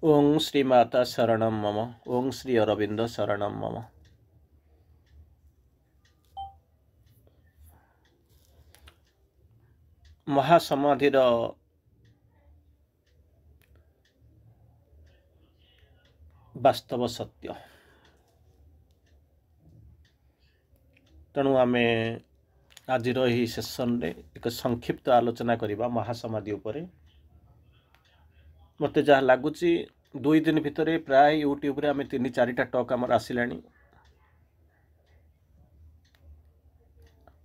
ओं श्री माता शरणं मम। ओं श्री अरविंद शरणं मम। महासमाधिर वास्तव सत्य। तेणु आमे आज यही सेशन रे एक संक्षिप्त आलोचना करबा महासमाधि उपरे। मते जहाँ लगुच 2 दिन भितर प्राय यूट्यूब रे आमे 3-4टा टॉक आमर आसिलानी।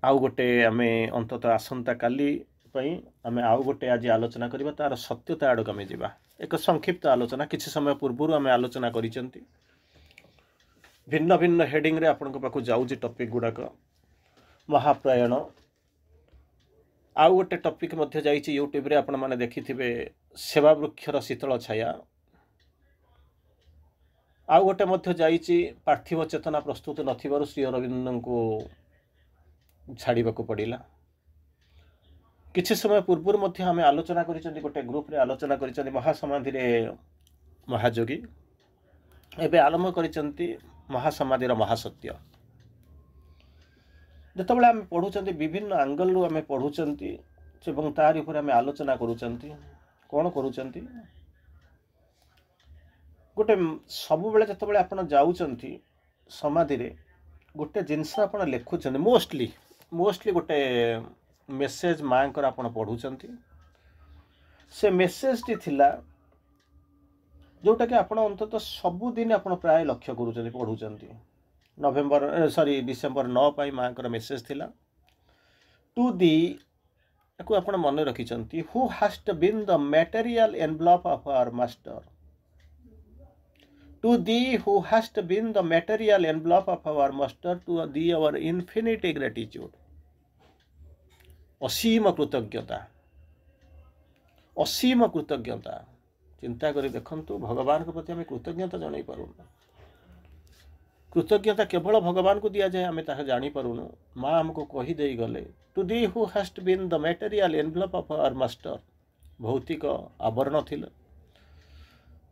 आउ गोटे आमे अंततः आसंता काली आमे आउ गोटे आज आलोचना करबा तार सत्यता आड़क आमे जिबा। एक संक्षिप्त आलोचना किछि समय पूर्व आमे आलोचना करिसेंती। भिन्न भिन्न हेडिंग रे आपन को पाखु जाउजी टॉपिक गुडाक। महाप्रयाण आउ गोटे टॉपिक मध्य जाइछि यूट्यूब रे आपण माने देखिथिबे सेवा वृक्षर शीतल छाया। आउ गोटे मध्य जाइछि पार्थिव चेतना प्रस्तुत नथिबारु श्री अरविंद को छाड़ीबा को पड़िला। किछि समय पूर्व मध्य आमे आलोचना करिसेंती गोटे ग्रुप रे आलोचना करिसेंती महासमाधि रे महायोगी। एबे आरंभ करिसेंती महासमाधिर महासत्य। जेतबेले आमे पढुचंती विभिन्न एंगल रु आमे पढुचंती एवं तारि ऊपर आमे आलोचना करूचंती। कोन करूचंती गोटे सब बेले जेतबेले आपण जाउचंती समाधि रे गोटे जिंस आपण लेखुचंती मोस्टली गोटे मेसेज मांकर आपण पढुचंती। से मेसेज टी थिला जोटा कि आपण अंततः सबु दिन आपण प्राय लक्ष्य करूचंती पढुचंती। डिसेंबर 9 पाई मांकर मेसेज थिला टू दी को आपण मन रखिचंती who has been the material envelope of our master. To thee who has been the material envelope of our master to thee our infinite gratitude. असीम कृतज्ञता असीम कृतज्ञता। चिंता करी देखंतु भगवान के प्रति आम कृतज्ञता जन पारुना। कृतज्ञता केवल भगवान को दिया जाए आम ताहा जानी पारुनु। माँ हमको कही दे गले to thee who has been the material envelope of our master. भौतिक आवरण थिले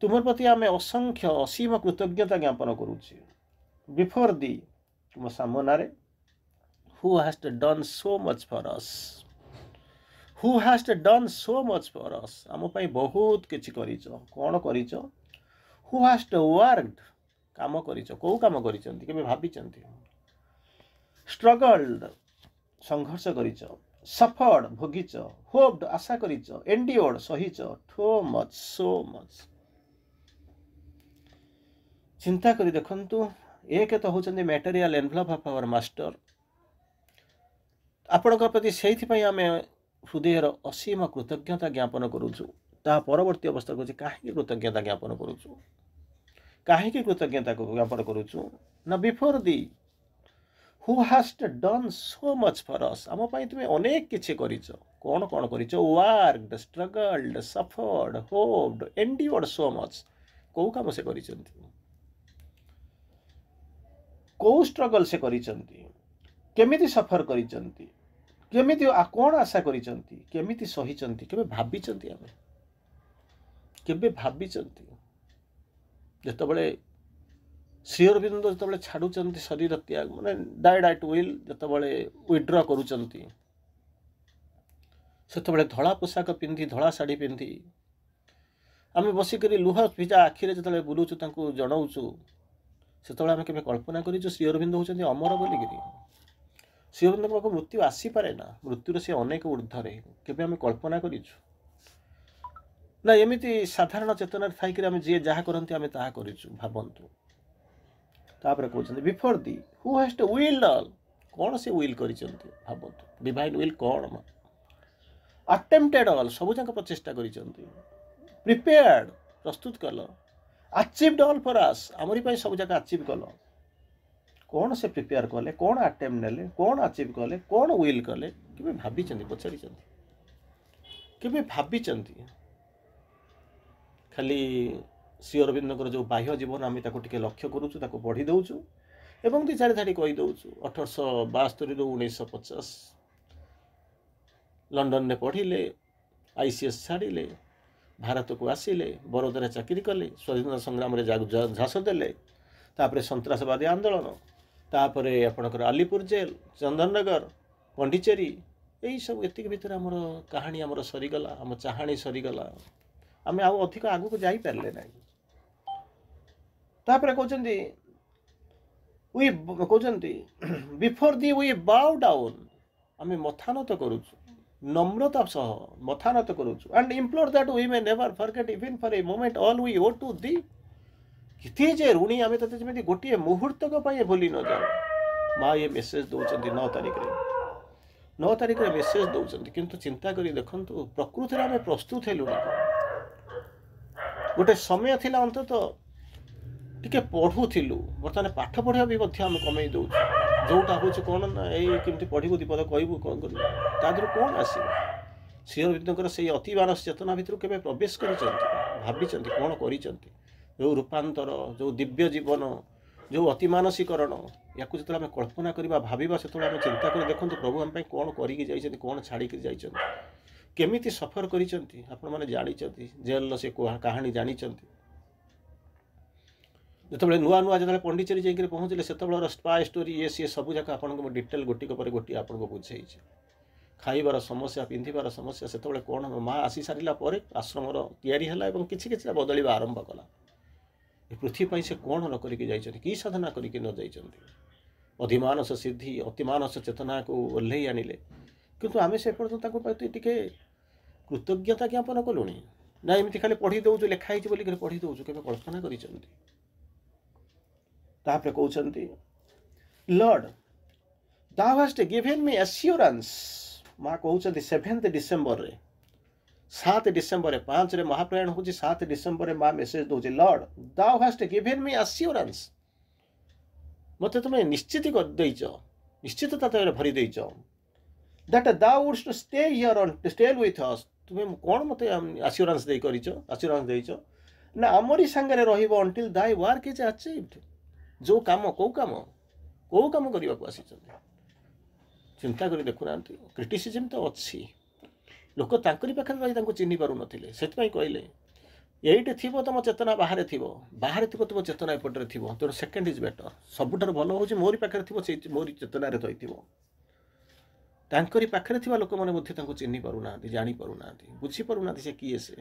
तुमर प्रति आम असंख्य असीम कृतज्ञता ज्ञापन करूची। बिफोर दी तुम सामनारे who has done so much for us. Who has done so much for us. आम पई बहुत किछि करिचो। कोन करिचो? हु हैज वर्कड काम करिचो। को काम करिचंती केबे भाबिचंती? स्ट्रगल्ड संघर्ष करिचो। सफर्ड भोगिचो। होप्ड आशा करिचो। एंड्योर्ड सहिचो। So much. चिंता करी देखंतु एक तो होचंदी material envelope of our master. आपण प्रति से आमे हृदयर असीम कृतज्ञता ज्ञापन करूछु। ता परवर्ती अवस्था को कहीं कृतज्ञता ज्ञापन करूछु। कहीं कृतज्ञता ज्ञापन करूछु ना before thee who has done so much for us. आम पई तुमे अनेक किछि करिचो। कोन कोन करिचो? Worked, struggled, suffered, hoped, endured so much. को काम से करिसंती? को स्ट्रगल से करिसंती? केमिति सफर करिसंती? केमिति कोन आशा करिसंती? केमिति सहिसंती? केबे भाबिसंती? आमे केबे भाबिसंती? जेतबेले श्री अरविंद जेतबेले छाडुचंती शरीर त्याग माने डाइड एट विल जेतबेले विथड्रॉ करूचंती सेतबेले धळा पोशाक पिंधी धळा साड़ी पिंधी आमे बसी करी लुह भिजा आखिरे जेतबेले बुलुचु तांकु जणाउचु सेतबेले आमे केबे कल्पना करिचु श्री अरविंद होचंती अमर बोली गिरी। श्री अरविंद को मृत्यु आसी पारे ना। मृत्युर से अनेक ऊर्धरे केबे आमे कल्पना करिचु ना। एमिति साधारण चेतना थाइक आमे जे जहा करंती आमे ताहा करिचु भाबंतु। तापर कहउछंती before thee who has willed all. कोन से विल करिसंती भाबंतु। डिवाइन विल कोन? अटेम्प्टेड ऑल सब जंक प्रचेष्टा करिसंती। प्रिपेयर्ड प्रस्तुत कल। अचीव्ड ऑल फॉर अस हमरी पई सब जंक अचीव कल। कोन से प्रिपेयर कले? कोन अटेम्प्ट नेले? कोन अचीव कले? कोन विल कले? केबे भाबिचंती? पछारिचंती? केबे भाबिचंती? खाली श्री अरविंद जो बाह्य जीवन आम टे लक्ष्य करूँ ताको पढ़ी दौचु एवं 2-4 धाड़ी कही दौचु। 1872 रु 1950 लंडन ने पढ़िले, आईसीएस छाड़िले, भारत को आसिले बरोदारे चाकरी कले स्वाधीनता संग्राम झास देले तापर सन्त्रासवादी आंदोलन तापर आपणकर आलीपुर जेल चंदननगर पंडिचेरी यही सब एतिक भितर आमर कहानी आमर सरीगला आम चाहाणी सरीगला आम आउ अधिक आगु को जाई पारले ना तापर कहते वी कहते before thee we bow down आम मथानत करुचु नम्रता सह मथानत करुचु and implore that we may never forget even for a moment all we owe to thee किथे जे ऋणी आम तते जमी गोटे मुहूर्तक भूली न जाऊ माँ ये मेसेज दौरान 9 तारिख रे 9 तारिख रे मेसेज दौरान किंतु चिंता करी देखंतु प्रकृति आम प्रस्तुत हेलु गोटे समय थिला अंतत टिके पढ़ुथिलु बर्तमान पाठ पढ़िया भी आम कमे दौ जोटा हूँ कौन ना यमती पढ़ू दीपद कहबू कौन कर तादर कौन आसो श्री अरविंदर से अति मानस चेतना भितर के प्रवेश कर भावी कौन कर जो रूपांतर जो दिव्य जीवन जो अति मानसीकरण या जो आम कल्पना करवा भाविबा से आम चिंता कर देखो प्रभु आम कौन कर कौन छाड़ी केमिति सफर कर जानी जेल से कहानी जानी जो नुआ नुआ जो पंडिचेरी जाकर पहुँचले से स्पा स्टोरी ये सी सब जाक आपको डिटेल गोटी पर गोटी आपको बुझे खाइबार समस्या पिंधार समस्या से कौन माँ आसी सारा आश्रम या किसी किसी बदल आरंभ कला पृथ्वी से कौन न करके साधना करके न जाइए अधिमानस सिद्धि अतिमानस चेतना को ओह्लई आनिले किंतु आम से पर्यटन टी कृतज्ञता ज्ञापन कलुणी ना एमती खाली पढ़ी दौचु लिखाई बोलिक पढ़ी दौचु के कल्पना कर कहते Lord thou hast given me assurance माँ कहते 7 डिसेम्बर रे 7 डिसेम्बर 5 रे महाप्रयाण हूँ 7 डिसेम्बर माँ मेसेज दौचे lord thou hast given me assurance मत तुम्हें निश्चित कर देइच निश्चितता भरी देइच that thou wouldst stay here and stay with us तुम्हें कौन मत assurance दे करिच assurance देइच ना आमरी संगे रहिबो until thy work is achieved जो काम कौ काम करने को आसी चिंता कर देखुना क्रिटिसिजम तो अच्छी लोक तांकरी पाखे रही चिन्ह पार नथिले सेतपई कहले एइटे थिबो तुम चेतना बाहर थिबो तुम चेतना एपटे थिबो तेणु सेकेंड इज बेटर सबुठार भल होची मोरी पाखे थिबो से मोरी चेतना रे रहिथिबो तांकरी पाखे थिबा लोक माने मध्ये तांको चिन्ह पारुना जानि पारुना बुझी पारुना से किए से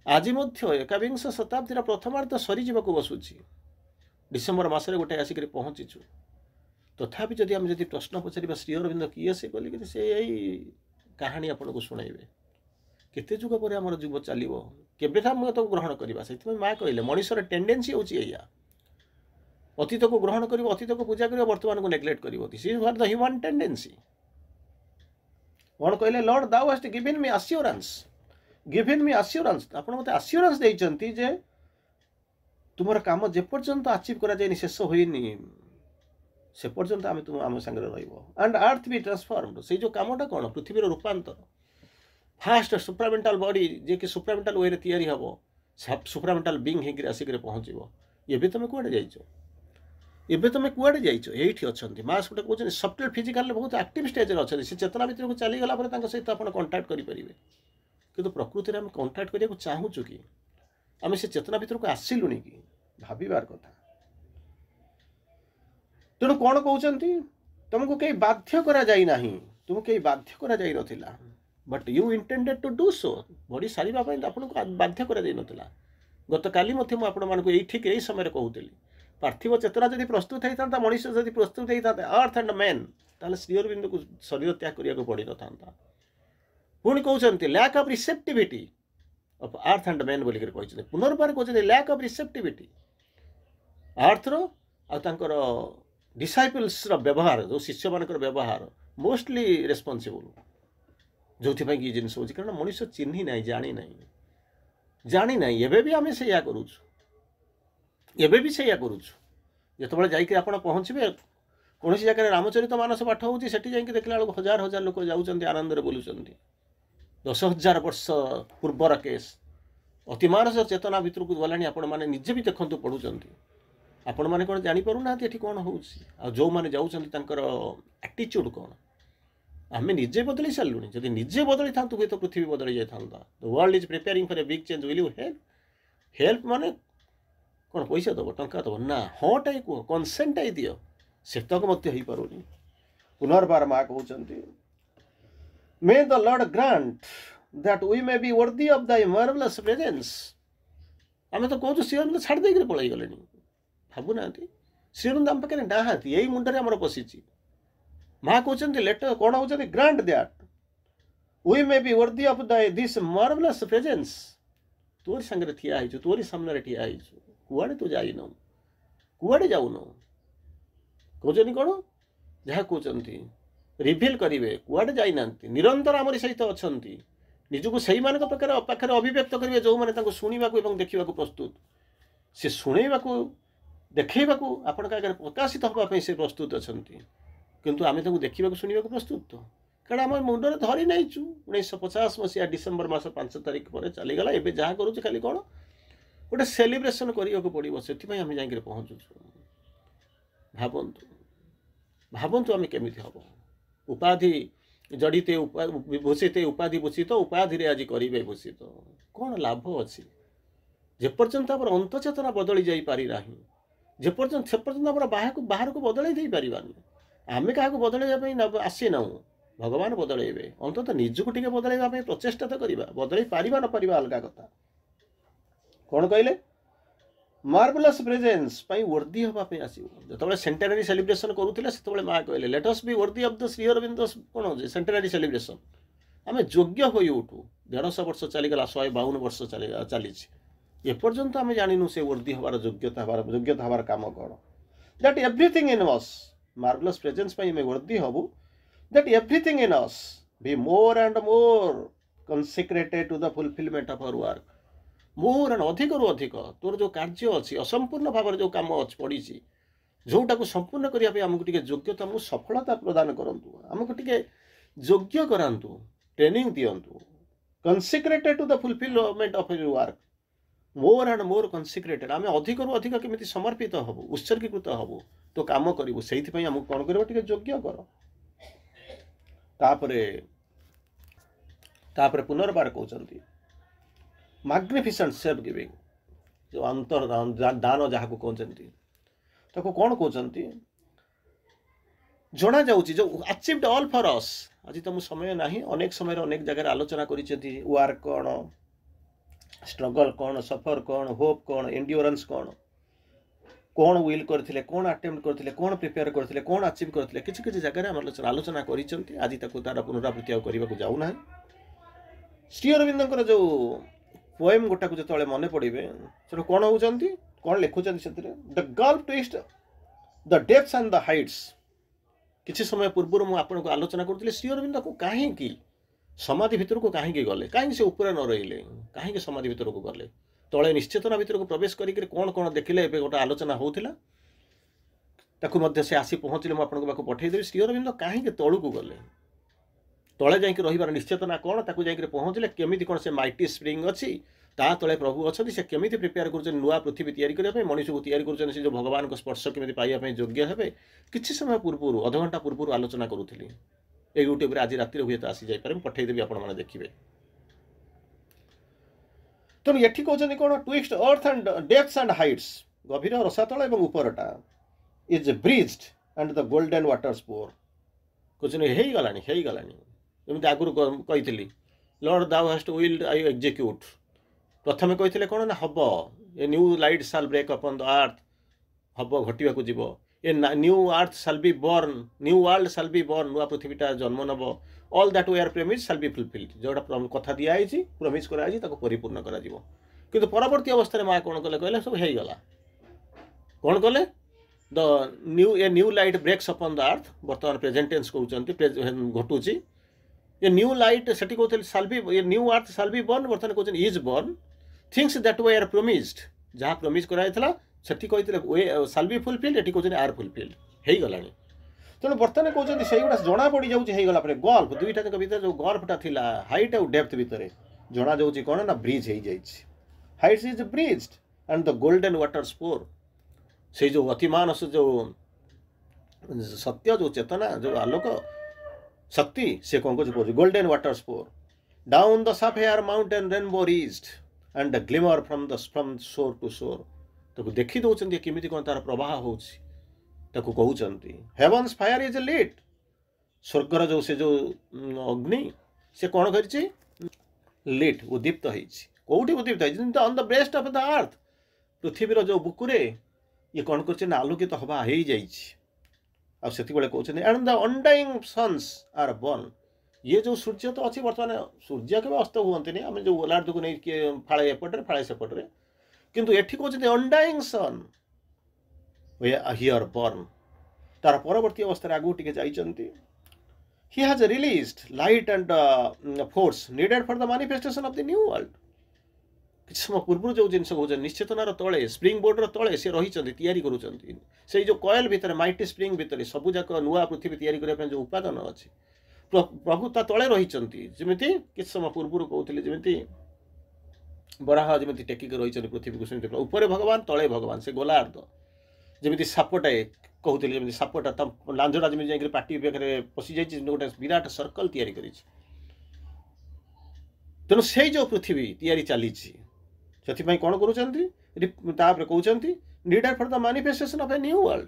आज मध्य एकाविंश शताब्दीर प्रथमार्ध सरी जीवाको बसुची डिसेम्बर मसरे गोटे आसिक पहुँचीचु तथापि जदि आम जदि प्रश्न पचार श्री अरविंद किए से बोलिक से यही कहानी आपन को शुणेबे केते जुग पर आम जुग चलो केबे तो ग्रहण करवा से माँ कहले मनुष्यर टेंडेन्सी हूँ या अतीत को ग्रहण कर अतीत को पूजा कर वर्तमान को नेग्लेक्ट कर सी द ह्यूमन टेंडेन्सी कौन कहले Lord thou hast given me assurance आप मत आश्योरेंस देइचंती जे तुमर काम जे पर्यंत अचीव करा जायनि शेष होइनी से पर्यंत आम तुम आम संगे रहिबो एंड अर्थ बी ट्रांसफॉर्म्ड से जो कामटा कौन पृथ्वीर रूपांतर फास्ट सुप्रामेंटाल बॉडी जे कि सुप्रामेंटाल वे तैयारी हबो सुप्रामेंटाल बीइंग हेक आसिक पहुँचो एबे तुम कुआडे जाइछो एबे तुम कुआडे जाइछो एठी अछंती मास गोटे कहउछन सफ्टवेयर फिजिकल बहुत एक्टिव स्टेज रे अछंती से चेतना भीतर को चली गला पर तांका सहित आपण कांटेक्ट करि परिबे किंतु प्रकृति रे हम कांटेक्ट करिया को चाहू छु कि आम से चेतना भीतर को आसिलुनी कि भाविबार कथा तेणु कौन कहते तुमको कहीं बाध्य करा जाई नाही तुमको कहीं बाध्य करा जाई नथिला but you intended to do so बड़ी सारिबा पई आपनको बाध्य करा जाई नथिला गत काली मथे मु आपण मानको एई ठीक एई समय कहूतली पार्थिव चेतना जदि प्रस्तुत होता मनुष्य जदि प्रस्तुत होता अर्थ एंड मैन ताले श्री अरविंद को शरीर त्याग करिया पड़ी न था पुणी कहते lack of receptivity of earth and man बोलिक कहते पुनर्बार कहते लैक ऑफ रिसेप्टिविटी अर्थ रो आंकर डिसाइपल्स व्यवहार जो शिष्य मान व्यवहार मोस्टली रेस्पॉन्सिबल जो कि जिन हो कारण मनुष्य चिन्ह ना जानी ना एबे भी आम से करूँ एबे भी से करूँ जाइए आप पहुँचे कौन जगह रामचरित मानस पाठ होती जाइए देखला बेलू हजार हजार लोक जाऊँच आनंद बुलूँ 10,000 वर्ष पूर्वर केस अतिमानस चेतना भितर को गलानी आपण मैंने निजे भी देखते पढ़ुं आपण मैंने कौन जापर ना ये कौन हो जो मैंने जाऊँच एटीट्यूड कौन आम निजे बदल सारूँ जब निजे बदली था हुए तो पृथ्वी बदल जाता the world is preparing for a big change will you help help माने कौन पैसा दब टंका दब ना हाँ टाई कह कनसेंट टाई दि से तक मत हो पारे पुनर्बार माँ कहते may the Lord grant that we may be worthy of the marvellous presence आम तो कहूँ श्रीअरविंद छाड़ देकर पलि गले भावुना श्रीअरविंद आम पाखे ना यही मुंडे आमर पशि माँ कहते लेट कौन हो grant that we may be worthy of this marvellous presence तोरी सांगे ठिया तोरी सामने ठिया कुआड़े तू जाइन कुआड़े जाऊन कहते कौन जहाँ कहते रिभिल करेंगे कुआड़े जाइना निरंतर आमरी सहित अच्छा निजक से पाखे अभिव्यक्त करेंगे जो मैंने शुणा देखा प्रस्तुत से शुणा देखा आपण प्रकाशित हाँपाई से प्रस्तुत अच्छा किंतु आम देखा शुणा प्रस्तुत तो कारण आम मुंडे धरी नहींचु 1950 मसीहा डिसेम्बर मास 5 तारिख पर चलीगला एवं जहाँ करुँ खाली कौन गोटे सेलिब्रेशन करने को पड़ो से आम जा पहुँचु भावतु भावतु आम केमी हम उपाधि जड़ीते भूषिते उपाधि भूषित उपाधि आज करेंगे भूषित कौन लाभ अच्छी जेपर्यंत आम अंतचेतना बदली जापरिना जेपर्यंत से पर्यंत आम बाहर को बदल दे पारानी आम क्या बदल आसी ना भगवान बदलैबे अंततः निजक टे बदलैवाई प्रचेषा तो करवा बदल पारिबा न पारिबा अलग कथा कौन कहले मार्वेलस प्रेजेंस वर्दी हाँपाई आसो जो सेंटेनारी सेलिब्रेशन करूले से माँ कहले let us B worthy of the Sri Aurobindo कौन हो सेंटेनारी सेलिब्रेशन आम योग्य हो उठू 150 वर्ष चलीगला 152 वर्ष चली एपर्यंत आम जानू से वर्दी हबार योग्यता हबार काम कौन that everything in us marvellous presence आम वर्दी हबू that everything in us be more and more consecrated to the fulfillment of our work more and अधिक रु अधिक तोर जो कार्य अच्छी असंपूर्ण भाव जो कम पड़ी जोटा को संपूर्ण करने आमको टे योग्यता आमको सफलता प्रदान करूँ आमको टे योग्य करातु training दिंतु consecrated to the fulfillment of your work more and more consecrated आम अधिक रु अधिक केमी समर्पित हबू उत्सर्गीकृत हबू तो कम करूँ से आमको कौन कर योग्य कर तापरे पुनर्बार कहते मैग्निफिसेंट सेल्फ गिविंग जो अंतर दान जहाँ को कहते कौन कहते जना जाऊँगी जो अचीव्ड ऑल फॉर अस आज तो समय ना अनेक समय अनेक जगह आलोचना कर वर्क कौन स्ट्रगल कौन सफर कौन होप कौन एंड्योरेंस कौन विल करथिले कौन अटेम्प्ट करथिले कौन प्रिपेयर करथिले कौन अचीव करथिले किछि किछि जगह आलोचना करिसेंती आज ताको तार पुनरावृत्ति आ करबा को जाऊ ना श्रीअरविंदर जो पोएम गोटा को जो मन पड़े से कौन होती कौन लिखुं से the gulf twist the depths and the Heights किसी समय पूर्व मुझे आलोचना करुँगी श्रीअरविंद को कहीं समाधि भितर को कहीं गले कहीं से ऊपर न रही कहीं समाधि भितर को गले तले निश्चेतना भितर को प्रवेश करके कौन कौन देखिले एवं गोटे आलोचना होता ताकू से आसी पहुँचले मुझे पठेदेवी श्रीअरविंद कहीं तलू को गले तले जाइए रही निश्चेतना कौन ताकू जाइए पहुँचले केमी कौन से माइटी स्प्रिंग अच्छी ता तले प्रभु अच्छा से केमी प्रिपेयर कर नुआ पृथ्वी तैयारी मनीष को तैयारी कर जो भगवान को स्पर्श केमी पाइबा योग्य हे किसी समय पूर्व अध घंटा पूर्व आलोचना करूली यूट्यूब आज राति हुए तो आसी जापे पठेदेवी आपने देखिए तेणु ये कहते कौन twixt earth and depths and heights गभीर रसातल और उपरटा is bridged and the golden waters pour कहते एमती आगुरी कही lord thou hast willed I execute प्रथम कही कौन ना हम a new light shall break upon the earth हम घटवा जीव a new earth shall be born new world shall be born नुआ पृथ्वीटा जन्म नब all that we are promised shall be fulfilled जोटा कथा दिखाई प्रमिज कराई परिपूर्ण कर परवर्ती अवस्था माँ कौन कले कहले सब हो गला कौन कले the new light breaks upon the earth बर्तमान प्रेजेंट टेंस कहते घटुची ए न्यू लाइट से कहते साल B A new earth shall be born बर्तमान कहते is born things that we are promised जहाँ प्रमिज कराई से कहते साल बी फुलफिल्ड ये कहते आर फुलफिल्ड हो गला तेणु बर्तमान कहते से गुड़ा जना पड़ जाऊँगा गल्फ दुईटा जाक भर जो गल्फटा था हाइट और डेप्थ भितर जना जाऊँगी कौन ना ब्रिज हो जाए heights is bridged and the golden waters pour से जो अतिमान जो सत्य जो चेतना जो आलोक शक्ति से कौन कौन golden water spore down the sphere mountain rainbow rigid and the glimmer from शोर टू शोर ताको देखि दउचंदी केमिति कोन तार प्रवाह होउछि ताको कहउचंती हेवन्स फायर इज लिट स्वर्गर जो से जो अग्नि से कौन करिछि लिट उद्दीप्त होइछि कोउठी उद्दीप्त होइछि on the breast of the earth पृथ्वीर जो बुकुरे ये कौन करछि ना आलोकित हवा हेइ जाइछि आ सेति बेले कहउछन and the undying suns are burn ये जो सूर्य तो अच्छी बर्तमान सूर्य के अस्त हुअंती नहीं आम जो गोलार्ध को नहीं फाड़े एपटे फाड़े सेपटे किंतु एठी कहते अनडाइंग सन हियर बर्न तार परवर्ती अवस्था आगू टिके जाइछंती he has released light and force needed for the manifestation of the new world किछ समय पूर्व जो जिनस कहउछन निश्चेतनार तळे स्प्रिंग बोर्ड रो तळे से रहिछंती तयारी करूछंती से जो कॉइल भीतर माइटी स्प्रिंग भीतर सबु जाक नुआ पृथ्वी तयारी करिया पे जो उपादान अछि प्रभु ता तळे रहिछंती जेमिति किछ समय पूर्व कहउथिले जेमिति बराह जेमिति टेकी के रहिछंती पृथ्वी को सेमिति ऊपर भगवान तळे भगवान से गोलार्ध जेमिति सापटे कहते जमी सापटा लांझटा जमी जाकर पार्टी पाखे पशि जाइए गोटे विराट सर्कल तैयारी करी तेणु से जो पृथ्वी तैयारी चली से कौन कर कहते needed for the manifestation of a new world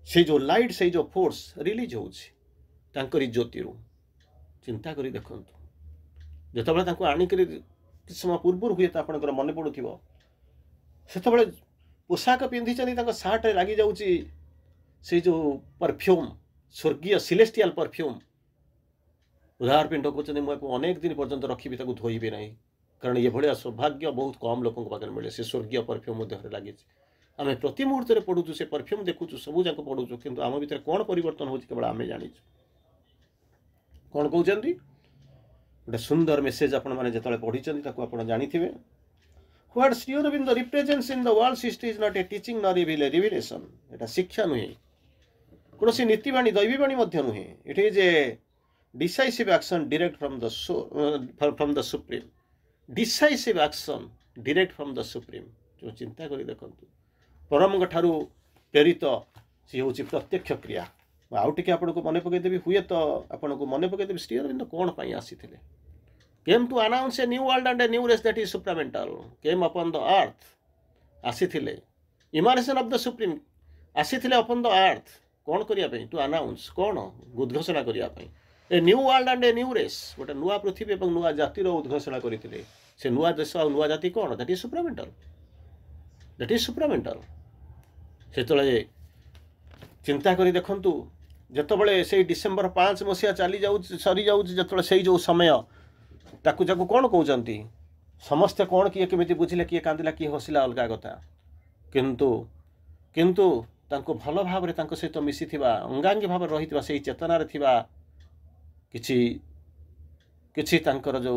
से जो लाइट से जो फोर्स रिलीज होकरी ज्योति चिंता करी देखु जो आणिक समय पूर्व हुए तो आपंकर मन पड़ू से पोशाक पिंधि सार्ट लगी जाऊँगी से जो परफ्यूम स्वर्गीय सिलेस्टियल परफ्यूम उदार पिंड कहते मुझे अनेक दिन पर्यंत रखी धोइबे ना कारण ये भाया सौभाग्य बहुत कम लोक पाखे मिले से स्वर्गीय परफ्यूम देह लगे आम प्रति मुहूर्त में पढ़ुचु से परफ्यूम देखुचु सबू जाक पढ़ुचु किंतु आम भीतर कौन परिवर्तन हो केवल आम जानीचु कौन कहते गोटे सुंदर मेसेज आपण मैंने जो पढ़ी आप जानी What Sri Aurobindo represents in the world's history is not a teaching nor a revelation. एटा शिक्षा नुहे कोनोसी नीतिवाणी दैवीवाणी मध्य नुहे it is a decisive action direct from the supreme decisive action direct from the supreme जो चिंता करी देखंतु परमंग ठारू प्रेरित सी होची प्रत्यक्ष क्रिया आउ टिके आपनको मने पकई देबी हुए तो आपनको मने पकई देबी श्री अरविंद कोन पई आसीथिले came to announce a new world and a new race that is supramental came upon the earth आसीथिले emanation of the supreme आसीथिले upon the earth कौन करिया पई to announce कौन उद्घोषणा करिया पई a new world and a new race गोटे नुआ पृथ्वी एवं नुआ जातिर उद्घोषणा करथिले से नुआ देश और नुआ जाति कौन that is supramental से तळे चिंता करी देखंतु जतबेले से डिसेंबर 5 मसिया चली जाउ सरी जाउ जतबेले से जो समय ताकू जाकू कौन कहते समस्ते कौन किए केमिति बुझिले किए कांदिला किए हसिला अलगा कथा किंतु किंतु तांको भल भाव रे तांको सहित मिसी थिबा अंगांगी भाव रहितबा सेही चेतना रे थिबा किछि किछि तांकर जो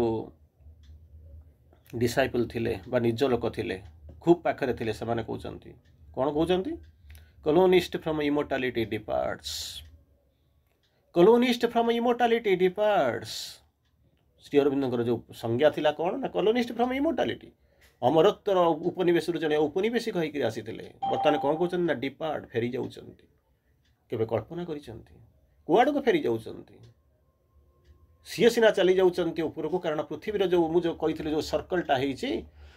डिसाइपल थिले बा निज लोक थिले खूब पाखरे थिले से माने कहउचंती कौन कहउचंती colonist from immortality departs colonist from immortality departs Shri Aurobindo जो संज्ञा थिला कौन ना कॉलोनिस्ट फ्रॉम इमोर्टालिटी अमरत्वर उपनिवेश जड़े उपनिवेशी कहीकि आसी बर्तमान कौन कहते ना डिपार्ट फेरी जाऊँगी केवे कल्पना करुआड़ को फेरी जाऊँगी सी सीना चली जाऊँगी ऊपर को कारण पृथ्वी जो मुझे कही जो सर्कलटा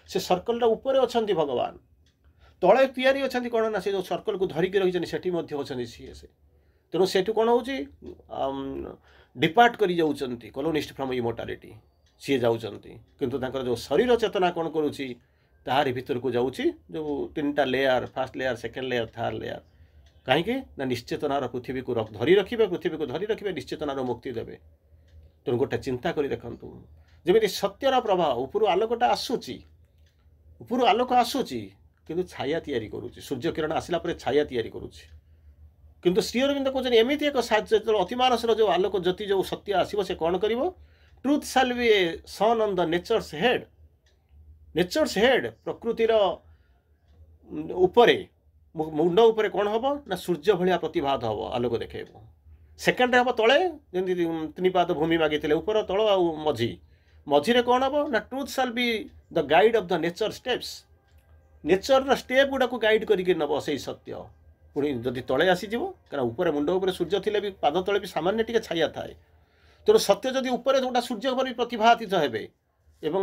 से सर्कलटा ऊपर अच्छा भगवान तले तैयारी अच्छा कौन ना से जो सर्कल को धरिकी रही से सी से तेणु से कौन हो डिपार्ट करी जाउचंती कॉलोनिस्ट फ्रॉम इमोर्टालिटी सी जाउचंती किंतु तांकर जो शरीर चेतना कौन करुची ताहारी भीतर को जाउची जो 3टा layer first layer second layer third layer कहीं ना निश्चेतनार पृथ्वी को धरी रखिबे पृथ्वी को धरी रखिबे निश्चेतनार मुक्ति देबे तेणु गोटे चिंता करी देखंतु जेमिति सत्यर प्रभाव ऊपर आलोकटा आसुची ऊपर आलोक आसुची किंतु छाया तैयारी करुची सूर्य किरण आसिला परे छाया तैयारी करुची किंतु श्री अरविंद कहते एमती एक अतिमानसर जो आलोक ज्योति जो सत्य आसो से कौन कर truth shall be a sun on the nature's head प्रकृतिर उपरे मुंड उपरे कौन हम ना सूर्य भाया प्रतिभात हम आलोक देखे सेकेंड हम तले जमी 3 पाद भूमि मागिते ऊपर तल आ मझी कौन हम ना truth shall be the guide of the nature steps nature step गुड़ा को गाइड करके नब से सत्य ପୁଣି ଯଦି ତଳେ ଆସିଯିବ, କାରଣ ଉପରେ ମୁଣ୍ଡ ଉପରେ ସୂର୍ଯ୍ୟ ଥିଲେ ବି ପାଦ ତଳେ ବି ସାମାନ୍ୟ ଟିକେ ଛାୟା ଥାଏ। ତେଣୁ ସତ୍ୟ ଯଦି ଉପରେ ଯେଉଁଟା ସୂର୍ଯ୍ୟ ଉପରେ ପ୍ରତିଭାତିତ ହେବେ ଏବଂ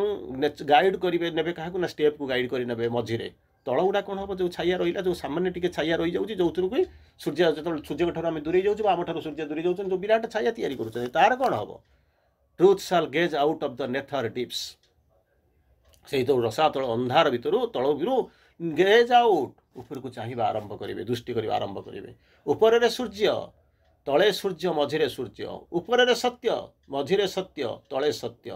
ଗାଇଡ଼ କରିବେ, ନେବେ କାହାକୁ ନା ଷ୍ଟେପ୍କୁ ଗାଇଡ଼ କରି ନେବେ ମଝିରେ, ତଳ ଗୁଡ଼ା କ'ଣ ହେବ, ଯେଉଁ ଛାୟା ରହିଲା, ଯେଉଁ ସାମାନ୍ୟ ଟିକେ ଛାୟା ରହିଯାଉଛି, ଯେଉଁଥିରୁ କି ସୂର୍ଯ୍ୟ ଯେତେବେଳେ ସୂର୍ଯ୍ୟଙ୍କ ଠାରୁ ଆମେ ଦୂରେଇ ଯାଉଛୁ ବା ଆମଠାରୁ ସୂର୍ଯ୍ୟ ଦୂରେଇ ଯାଉଛନ୍ତି, ଯେଉଁ ବିରାଟ ଛାୟା ତିଆରି କରୁଛନ୍ତି, ତାର କ'ଣ ହେବ? Truth shall gaze out of the nether deeps. ସେଇ ଯେଉଁ ରସାତଳ ଅନ୍ଧାର ଭିତରୁ ତଳରୁ ଗେଜ୍ ଆଉଟ୍, ଉପରକୁ ଚାହିଁବା ଆରମ୍ଭ କରିବେ, ଦୃଷ୍ଟି କରିବା ଆରମ୍ଭ କରିବେ। ଉପରରେ ସୂର୍ଯ୍ୟ, ତଳେ ସୂର୍ଯ୍ୟ, ମଝିରେ ସୂର୍ଯ୍ୟ। ଉପରରେ ସତ୍ୟ, ମଝିରେ ସତ୍ୟ, ତଳେ ସତ୍ୟ।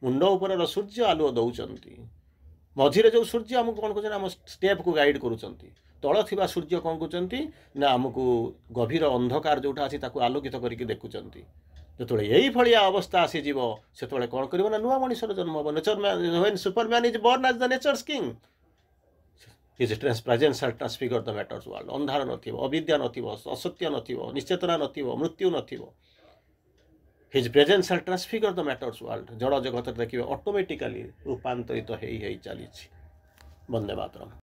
ମୁଣ୍ଡ ଉପରର ସୂର୍ଯ୍ୟ ଆଲୁଅ ଦେଉଛନ୍ତି, ମଝିରେ ଯେଉଁ ସୂର୍ଯ୍ୟ ଆମକୁ କ'ଣ କରୁଛନ୍ତି, ଆମ ଷ୍ଟେପ୍କୁ ଗାଇଡ଼ କରୁଛନ୍ତି। ତଳ ଥିବା ସୂର୍ଯ୍ୟ କ'ଣ କରୁଛନ୍ତି ନା ଆମକୁ ଗଭୀର ଅନ୍ଧକାର ଯେଉଁଟା ଅଛି ତାକୁ ଆଲୋକିତ କରିକି ଦେଖୁଛନ୍ତି। ଯେତେବେଳେ ଏଇଭଳିଆ ଅବସ୍ଥା ଆସିଯିବ, ସେତେବେଳେ କ'ଣ କରିବ ନା ନୂଆ ମଣିଷର ଜନ୍ମ ହେବ। when Superman is born as the nature's king, his presence shall transfigure the matter's world. ଅନ୍ଧାର ନଥିବ, ଅବିଦ୍ୟା ନଥିବ, ଅସତ୍ୟ ନଥିବ, ନିଶ୍ଚେତନା ନଥିବ, ମୃତ୍ୟୁ ନଥିବ। His presence shall transfigure the matter's world. ଜଡ଼ ଜଗତରେ ଦେଖିବେ ଅଟୋମେଟିକାଲି ରୂପାନ୍ତରିତ ହେଇ ଚାଲିଛି। ବନ୍ଦେ ମାତରମ୍।